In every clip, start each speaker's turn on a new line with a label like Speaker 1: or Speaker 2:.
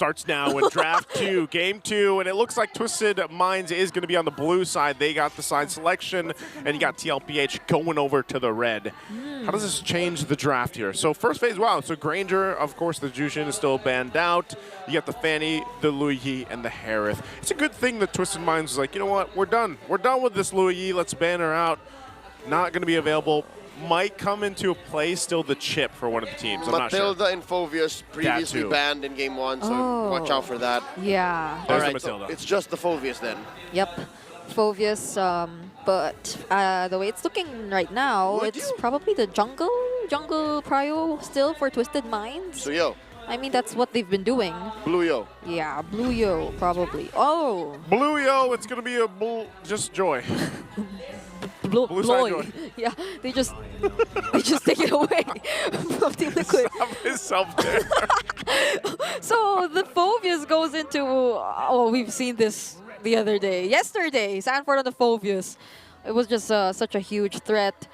Speaker 1: starts now in draft 2, game 2, and it looks like Twisted Minds is going to be on the blue side. They got the side selection, and you got TLPH going over to the red. How does this change the draft here? So first phase, wow, so Granger, of course, the Jushin is still banned out. You got the Fanny, the Luigi, and the Harith. It's a good thing that Twisted Minds was like, you know what, we're done. We're done with this Luigi, let's ban her out. Not going to be available. Might come into play still the chip for one of the teams. I'm not sure.
Speaker 2: Matilda and Phoveus previously banned in game 1, so watch out for that.
Speaker 3: Yeah.
Speaker 1: There's
Speaker 2: All
Speaker 1: the
Speaker 2: right, so
Speaker 1: Matilda.
Speaker 2: it's just the Phoveus then.
Speaker 3: Yep. Phoveus, but the way it's looking right now, it's probably the jungle prio still for Twisted Minds.
Speaker 2: So yo.
Speaker 3: I mean, that's what they've been doing.
Speaker 2: Blue yo.
Speaker 3: Yeah, Blue Yo, probably. Oh!
Speaker 1: Blue Yo, it's going to be a just joy.
Speaker 3: Blue
Speaker 1: side joy.
Speaker 3: Yeah, they just take it away from Team Liquid.
Speaker 1: Stop himself there.
Speaker 3: So the Phoveus goes into, oh, we've seen this the other day. Yesterday, Sanford on the Phoveus. It was just such a huge threat.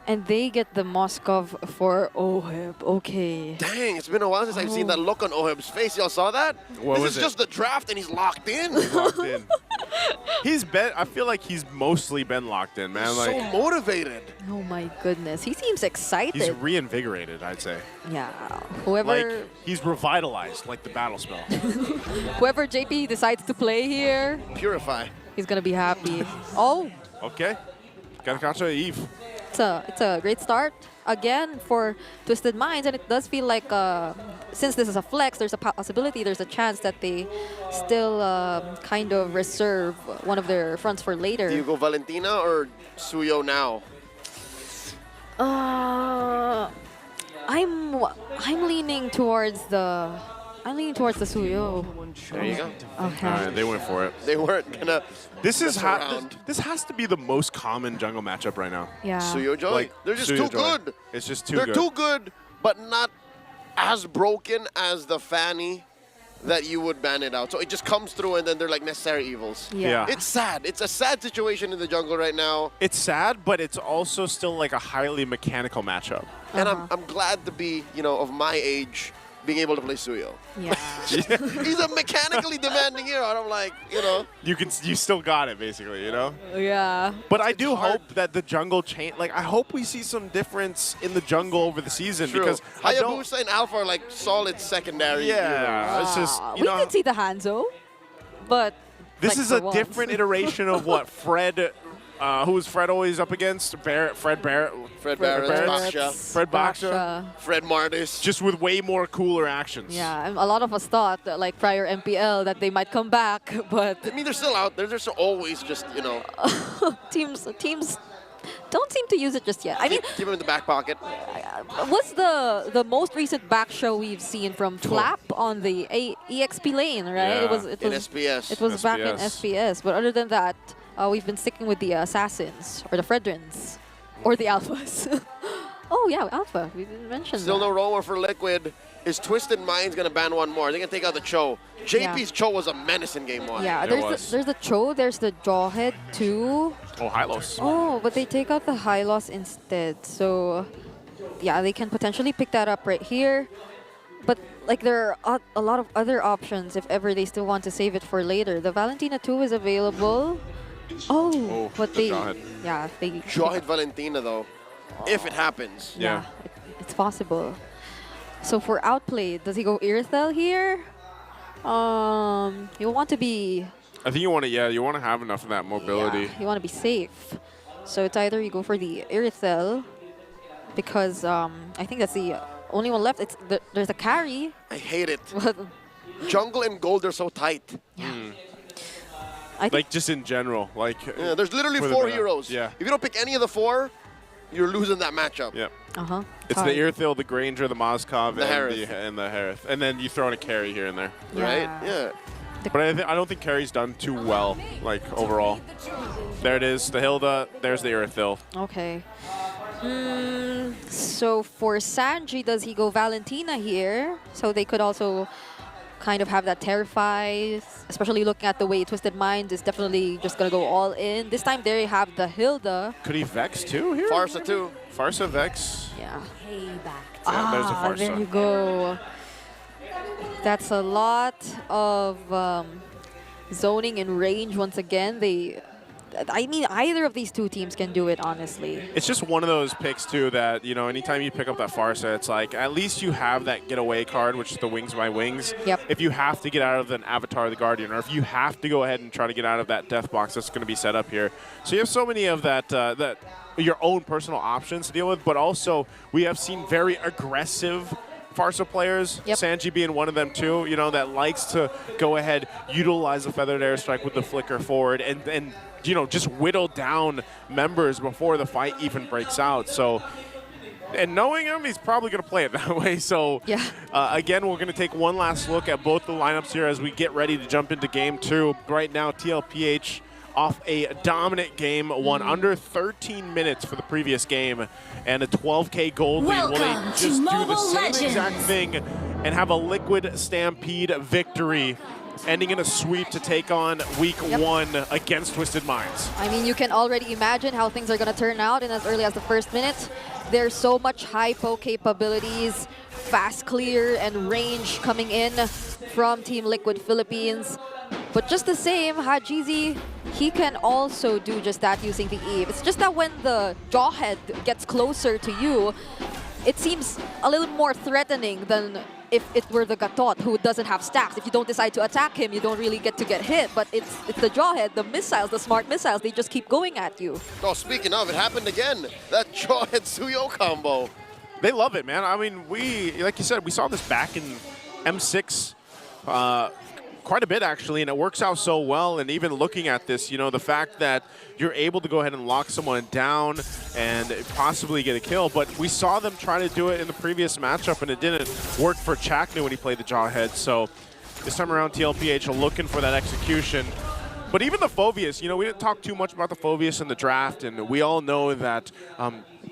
Speaker 3: And they get the Moskov for Oheb. Okay.
Speaker 2: Dang, it's been a while since I've seen that look on Oheb's face. Y'all saw that? This is just the draft and he's locked in.
Speaker 1: Locked in. He's been, I feel like he's mostly been locked in, man.
Speaker 2: He's
Speaker 1: like,
Speaker 2: so motivated.
Speaker 3: Oh my goodness. He seems excited.
Speaker 1: he's reinvigorated, I'd say.
Speaker 3: Yeah. Whoever
Speaker 1: Like, he's revitalized, like the battle spell.
Speaker 3: whoever JP decides to play here,
Speaker 2: Purify.
Speaker 3: he's gonna be happy. Oh,
Speaker 1: Okay. Gotta catch Eve.
Speaker 3: it's a great start again for Twisted Minds, and it does feel like since this is a flex, there's a possibility, there's a chance that they still kind of reserve one of their fronts for later.
Speaker 2: Do you go Valentina or Suyo now?
Speaker 3: I'm leaning towards the Suyo.
Speaker 2: There you go.
Speaker 3: Okay.
Speaker 1: All right, they went for it.
Speaker 2: They weren't gonna.
Speaker 1: This is
Speaker 2: mess around.
Speaker 1: this has to be the most common jungle matchup right now.
Speaker 3: Yeah.
Speaker 2: Suyo Joy.
Speaker 1: Like,
Speaker 2: They're just
Speaker 1: Suyo
Speaker 2: too
Speaker 1: Joy.
Speaker 2: good.
Speaker 1: It's just too
Speaker 2: They're
Speaker 1: good.
Speaker 2: too good, but not as broken as the Fanny that you would ban it out. So it just comes through and then they're like necessary evils.
Speaker 1: Yeah.
Speaker 2: It's sad. It's a sad situation in the jungle right now.
Speaker 1: It's sad, but it's also still like a highly mechanical matchup.
Speaker 2: And I'm glad to be, you know, of my age, being able to play Suyo.
Speaker 3: Yeah.
Speaker 2: He's a mechanically demanding hero. And I'm like, you know.
Speaker 1: You still got it, basically, you know?
Speaker 3: Yeah.
Speaker 1: But I do
Speaker 2: hard.
Speaker 1: hope that the jungle change. Like, I hope we see some difference in the jungle over the season
Speaker 2: True.
Speaker 1: because I don't.
Speaker 2: Hayabusa and Alpha are like solid secondary heroes.
Speaker 1: Yeah, it's just you
Speaker 3: we
Speaker 1: know.
Speaker 3: did see the Hanzo, but
Speaker 1: This
Speaker 3: like
Speaker 1: is
Speaker 3: for
Speaker 1: a
Speaker 3: once.
Speaker 1: different iteration of what Fred. Who was Fred always up against? Fred Barrett.
Speaker 2: Fred Barrett, Baksha,
Speaker 1: Fred Baksha.
Speaker 2: Fred Martis.
Speaker 1: Just with way more cooler actions.
Speaker 3: Yeah, and a lot of us thought that, like prior MPL, that they might come back, but
Speaker 2: I mean, they're still out there. They're just always just, you know,
Speaker 3: teams don't seem to use it just yet. I mean,
Speaker 2: keep them in the back pocket.
Speaker 3: what's the most recent back show we've seen from Flap on the EXP lane, right?
Speaker 1: Yeah.
Speaker 3: It was
Speaker 2: In SPS.
Speaker 3: It was back in
Speaker 1: SPS.
Speaker 3: SPS, but other than that, we've been sticking with the Assassins or the Fredrins or the Alphas. Oh yeah, Alpha. We didn't mention
Speaker 2: Still
Speaker 3: that.
Speaker 2: no Romer for Liquid. Is Twisted Minds going to ban one more? They're going to take out the Cho. JP's Cho was a menace in game 1.
Speaker 3: Yeah,
Speaker 1: It
Speaker 3: there's
Speaker 1: was.
Speaker 3: the Cho, there's the Jawhead too.
Speaker 1: Oh, Hylos.
Speaker 3: Oh, but they take out the Hylos instead. So, yeah, they can potentially pick that up right here. But, like, there are a lot of other options if ever they still want to save it for later. The Valentina 2 is available. Oh, but
Speaker 1: the
Speaker 3: they...
Speaker 1: Jawhead.
Speaker 3: Yeah, they...
Speaker 2: Jawhead Valentina, though. If it happens.
Speaker 1: Yeah.
Speaker 3: It's possible. So for outplayed, does he go Irithel here? You want to be...
Speaker 1: I think you want to, you want to have enough of that mobility.
Speaker 3: Yeah, you want to be safe. So it's either you go for the Irithel, because I think that's the only one left. There's a carry.
Speaker 2: I hate it.
Speaker 3: But
Speaker 2: Jungle and gold are so tight.
Speaker 3: I think
Speaker 1: Like, just in general. Like,
Speaker 2: Yeah, there's literally
Speaker 1: for the
Speaker 2: 4
Speaker 1: meta.
Speaker 2: heroes.
Speaker 1: Yeah.
Speaker 2: If you don't pick any of the 4, you're losing that matchup.
Speaker 1: Yeah. It's
Speaker 3: Sorry.
Speaker 1: the Irithil, the Granger, the Moskov,
Speaker 2: The
Speaker 1: and
Speaker 2: Harith.
Speaker 1: the Harith. And then you throw in a carry here and there.
Speaker 2: Right? Yeah.
Speaker 1: But I don't think carry's done too well, like, overall. There it is, the Hilda. There's the Irithil.
Speaker 3: Okay. So for Sanji, does he go Valentina here? So they could also kind of have that Terrify, especially looking at the way Twisted Mind is definitely just going to go all in. This time they have the Hilda.
Speaker 1: Could he Vex too here?
Speaker 2: Farsa too.
Speaker 1: Farsa, Vex.
Speaker 3: Yeah.
Speaker 1: Yeah, there's a Farsa.
Speaker 3: There you go. That's a lot of zoning and range once again. I mean, either of these two teams can do it, honestly.
Speaker 1: It's just one of those picks, too, that, you know, anytime you pick up that Farsa, it's like, at least you have that getaway card, which is the Wings by Wings.
Speaker 3: Yep.
Speaker 1: If you have to get out of an Avatar of the Guardian, or if you have to go ahead and try to get out of that Death Box that's going to be set up here. So you have so many of that, your own personal options to deal with, but also we have seen very aggressive Farsa players,
Speaker 3: yep.
Speaker 1: Sanji being one of them too, you know, that likes to go ahead, utilize the Feathered Airstrike with the flicker forward, and you know, just whittle down members before the fight even breaks out. So, and knowing him, he's probably going to play it that way. So,
Speaker 3: yeah.
Speaker 1: Again, we're going to take one last look at both the lineups here as we get ready to jump into Game 2. Right now, TLPH off a dominant game, won under 13 minutes for the previous game, and a 12K gold lead. Will they just do the same exact thing and have a Liquid Stampede victory, ending in a sweep to take on Week 1 against Twisted Minds?
Speaker 3: I mean, you can already imagine how things are going to turn out in as early as the first minute. There's so much hypo capabilities, fast clear, and range coming in from Team Liquid Philippines. But just the same, Hajizi, he can also do just that using the Eve. It's just that when the Jawhead gets closer to you, it seems a little more threatening than if it were the Gatot, who doesn't have stacks. If you don't decide to attack him, you don't really get to get hit. But it's the Jawhead, the missiles, the smart missiles, they just keep going at you.
Speaker 2: Oh, speaking of, it happened again. That Jawhead Suyo combo.
Speaker 1: They love it, man. I mean, like you said, we saw this back in M6 quite a bit, actually, and it works out so well. And even looking at this, you know, the fact that you're able to go ahead and lock someone down and possibly get a kill. But we saw them try to do it in the previous matchup, and it didn't work for Chaknu when he played the Jawhead. So this time around, TLPH are looking for that execution. But even the Phoveus, you know, we didn't talk too much about the Phoveus in the draft, and we all know that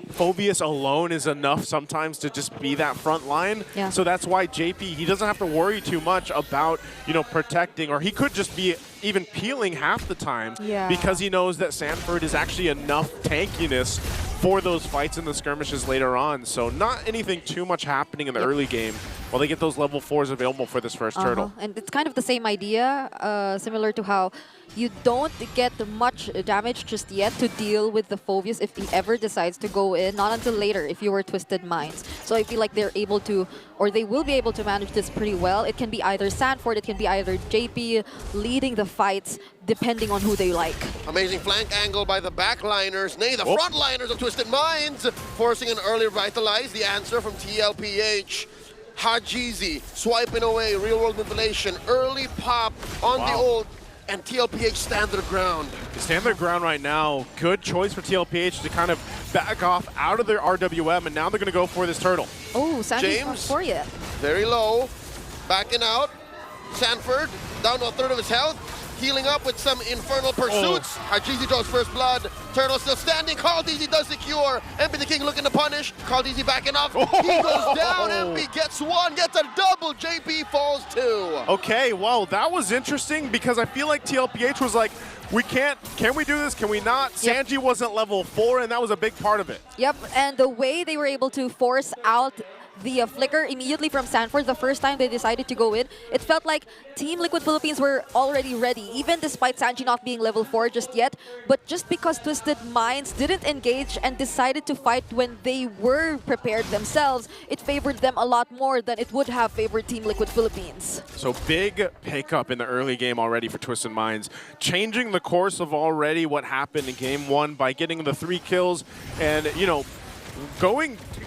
Speaker 1: Phoveus alone is enough sometimes to just be that front line.
Speaker 3: Yeah.
Speaker 1: So that's why JP, he doesn't have to worry too much about, you know, protecting, or he could just be even peeling half the time because he knows that Sanford is actually enough tankiness for those fights in the skirmishes later on. So not anything too much happening in the early game while they get those level 4s available for this first turtle.
Speaker 3: And it's kind of the same idea, similar to how you don't get much damage just yet to deal with the Phoveus if he ever decides to go in, not until later if you were Twisted Minds. So I feel like they're able to, or they will be able to manage this pretty well. It can be either Sanford, it can be either JP leading the fights, depending on who they like.
Speaker 2: Amazing flank angle by the backliners, nay, the frontliners of Twisted Minds, forcing an early revitalize. The answer from TLPH. Hajizi swiping away, real-world manipulation, early pop on the ult, and TLPH stand their ground.
Speaker 1: They stand their ground right now. Good choice for TLPH to kind of back off out of their RWM, and now they're going to go for this turtle.
Speaker 3: Oh, Sanji's not for you.
Speaker 2: Very low, backing out. Sanford down to a third of his health. Healing up with some infernal pursuits. Hajizi draws first blood. Turtle still standing. KhalDZ does the cure. MP the King looking to punish. KhalDZ backing off. He goes down. MP gets one, gets a double. JP falls two.
Speaker 1: Okay, well, that was interesting because I feel like TLPH was like, can we do this? Can we not?
Speaker 3: Yep.
Speaker 1: Sanji wasn't level 4, and that was a big part of it.
Speaker 3: Yep, and the way they were able to force out the flicker immediately from Sanford the first time they decided to go in, it felt like Team Liquid Philippines were already ready, even despite Sanji not being level 4 just yet. But just because Twisted Minds didn't engage and decided to fight when they were prepared themselves, it favored them a lot more than it would have favored Team Liquid Philippines.
Speaker 1: So big pickup in the early game already for Twisted Minds, changing the course of already what happened in Game 1 by getting the 3 kills and, you know,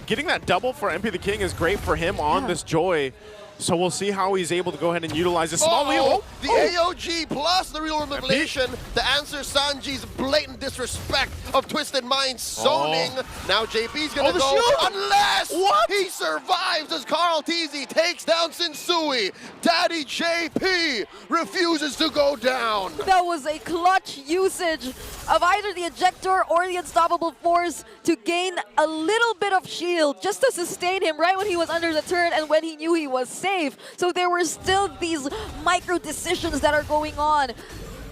Speaker 1: getting that double for MP the King is great for him on this Joy. So we'll see how he's able to go ahead and utilize this small lead.
Speaker 2: The AOG plus the real manipulation. The answer, Sanji's blatant disrespect of Twisted Minds zoning. Now JP's gonna go unless he survives as KhalDZ takes down Sensui. Daddy JP refuses to go down.
Speaker 3: That was a clutch usage of either the ejector or the unstoppable force to gain a little bit of shield just to sustain him right when he was under the turret and when he knew he was safe. So there were still these micro decisions that are going on.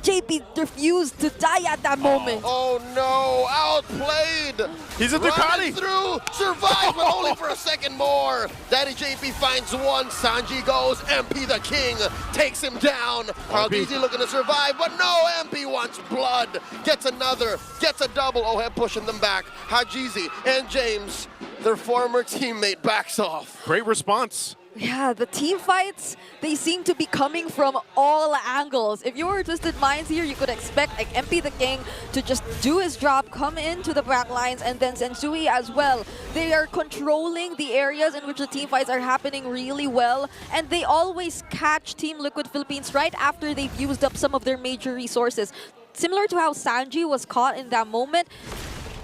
Speaker 3: JP refused to die at that moment.
Speaker 2: Oh no, outplayed.
Speaker 1: He's a
Speaker 2: Running
Speaker 1: Ducati.
Speaker 2: through, survives, but only for a second more. Daddy JP finds one, Sanji goes, MP the king takes him down. Carldeezy looking to survive, but no, MP wants blood. Gets another, gets a double. Oheb pushing them back. Hajizi and James, their former teammate, backs off.
Speaker 1: Great response.
Speaker 3: Yeah, the team fights, they seem to be coming from all angles. If you were Twisted Minds here, you could expect like MP the King to just do his job, come into the back lines, and then Sensui as well. They are controlling the areas in which the team fights are happening really well, and they always catch Team Liquid Philippines right after they've used up some of their major resources. Similar to how Sanji was caught in that moment,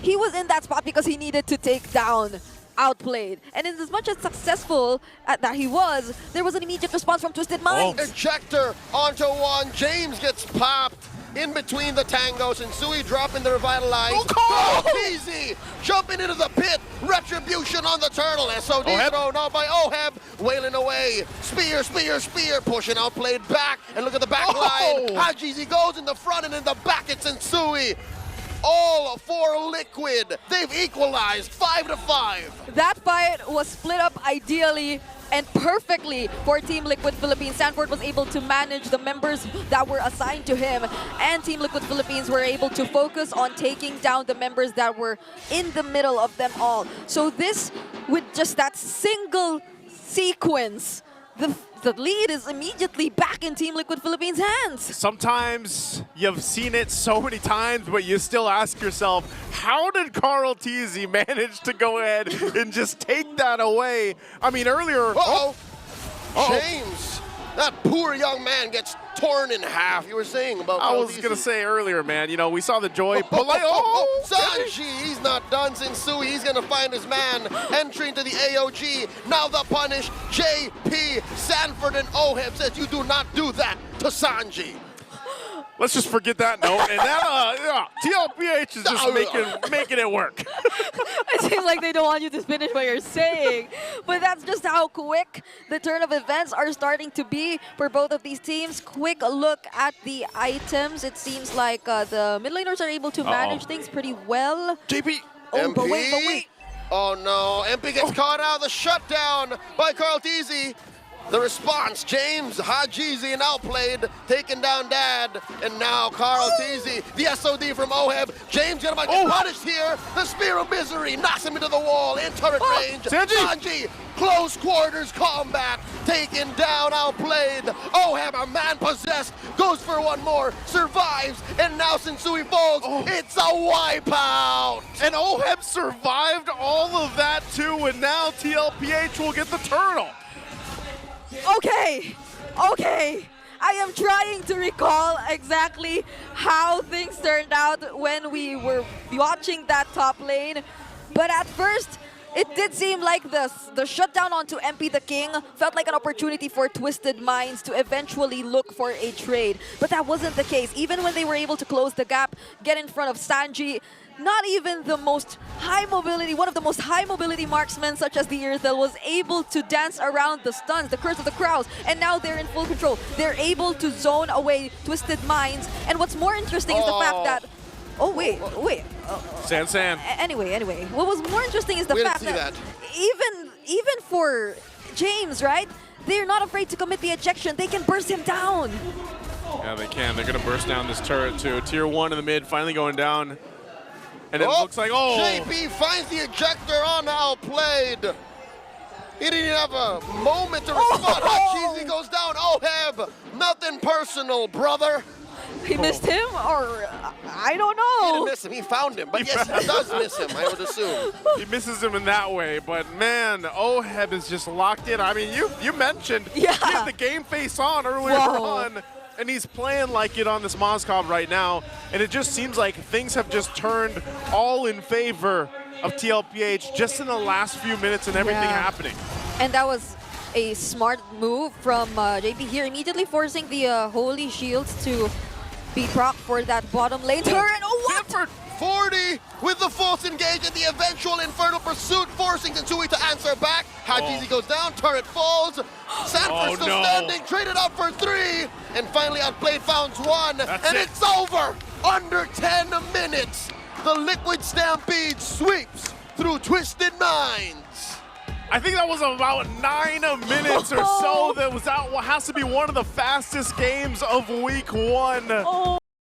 Speaker 3: he was in that spot because he needed to take down Outplayed. And in as much as successful that he was, there was an immediate response from Twisted Minds.
Speaker 2: Ejector onto one. James gets popped in between the tangos, and Sui dropping the revitalize. Easy jumping into the pit. Retribution on the turtle. SOD thrown out by Oheb. Wailing away. Spear, spear, spear. Pushing Outplayed back. And look at the back line. Hajizi goes in the front, and in the back it's Sensui. All for Liquid. They've equalized 5-5.
Speaker 3: That fight was split up ideally and perfectly for Team Liquid Philippines. Sanford was able to manage the members that were assigned to him, and Team Liquid Philippines were able to focus on taking down the members that were in the middle of them all. So this, with just that single sequence, the lead is immediately back in Team Liquid Philippines' hands.
Speaker 1: Sometimes you've seen it so many times, but you still ask yourself, how did Carldeezy manage to go ahead and just take that away? I mean, earlier...
Speaker 2: James, that poor young man gets torn in half. You were saying about
Speaker 1: I was going to say earlier, man, you know, we saw the joy.
Speaker 2: Sanji, he's not done. Sensui, he's going to find his man. Entry into the AOG. Now the punish. JP, Sanford, and Oheb says you do not do that to Sanji.
Speaker 1: Let's just forget that note. And that, TLPH is just making it work.
Speaker 3: It seems like they don't want you to finish what you're saying. But that's just how quick the turn of events are starting to be for both of these teams. Quick look at the items. It seems like the mid laners are able to manage things pretty well.
Speaker 1: JP.
Speaker 3: Oh, but wait.
Speaker 2: Oh no, MP gets caught out of the shutdown by Carldeezy. The response, James, Hajizi, and Outplayed, taking down Dad, and now Carldeezy, the SOD from Oheb. James gonna get punished here. The Spear of Misery knocks him into the wall in turret range. Sanji, close quarters combat, taking down Outplayed. Oheb, a man possessed, goes for one more, survives, and now Sensui falls. It's a wipeout.
Speaker 1: And Oheb survived all of that too, and now TLPH will get the turtle.
Speaker 3: Okay. I am trying to recall exactly how things turned out when we were watching that top lane. But at first, it did seem like the shutdown onto MP the King felt like an opportunity for Twisted Minds to eventually look for a trade. But that wasn't the case. Even when they were able to close the gap, get in front of Sanji, not even the most high mobility, one of the most high mobility marksmen such as the Earthel was able to dance around the stuns, the curse of the crowds, and now they're in full control. They're able to zone away Twisted Minds, and what's more interesting is the fact that... Oh, wait.
Speaker 1: San.
Speaker 3: Anyway, what was more interesting is the fact that even for James, right? They're not afraid to commit the ejection. They can burst him down.
Speaker 1: Yeah, they can. They're going to burst down this turret too. Tier 1 in the mid, finally going down. And it looks like,
Speaker 2: JP finds the ejector on Outplayed. He didn't even have a moment to respond. Hajizi goes down. Oheb, nothing personal, brother.
Speaker 3: He missed him, or I don't know.
Speaker 2: He didn't miss him. He found him. But yes, he does miss him, I would assume.
Speaker 1: He misses him in that way. But man, Oheb is just locked in. I mean, you mentioned he had the game face on earlier on. And he's playing like it on this Mozcov right now. And it just seems like things have just turned all in favor of TLPH just in the last few minutes and everything happening.
Speaker 3: And that was a smart move from JP here, immediately forcing the Holy Shields to be proc for that bottom lane turret. Oh, what?
Speaker 2: 40 with the false engage and the eventual Infernal Pursuit, forcing Tensui to answer back. Hajizi goes down, turret falls. Sanford still standing, traded up for 3, and finally outplayed Founds 1. It's over! Under 10 minutes, the Liquid Stampede sweeps through Twisted Minds.
Speaker 1: I think that was about 9 minutes or so. That has to be one of the fastest games of week 1.
Speaker 4: Oh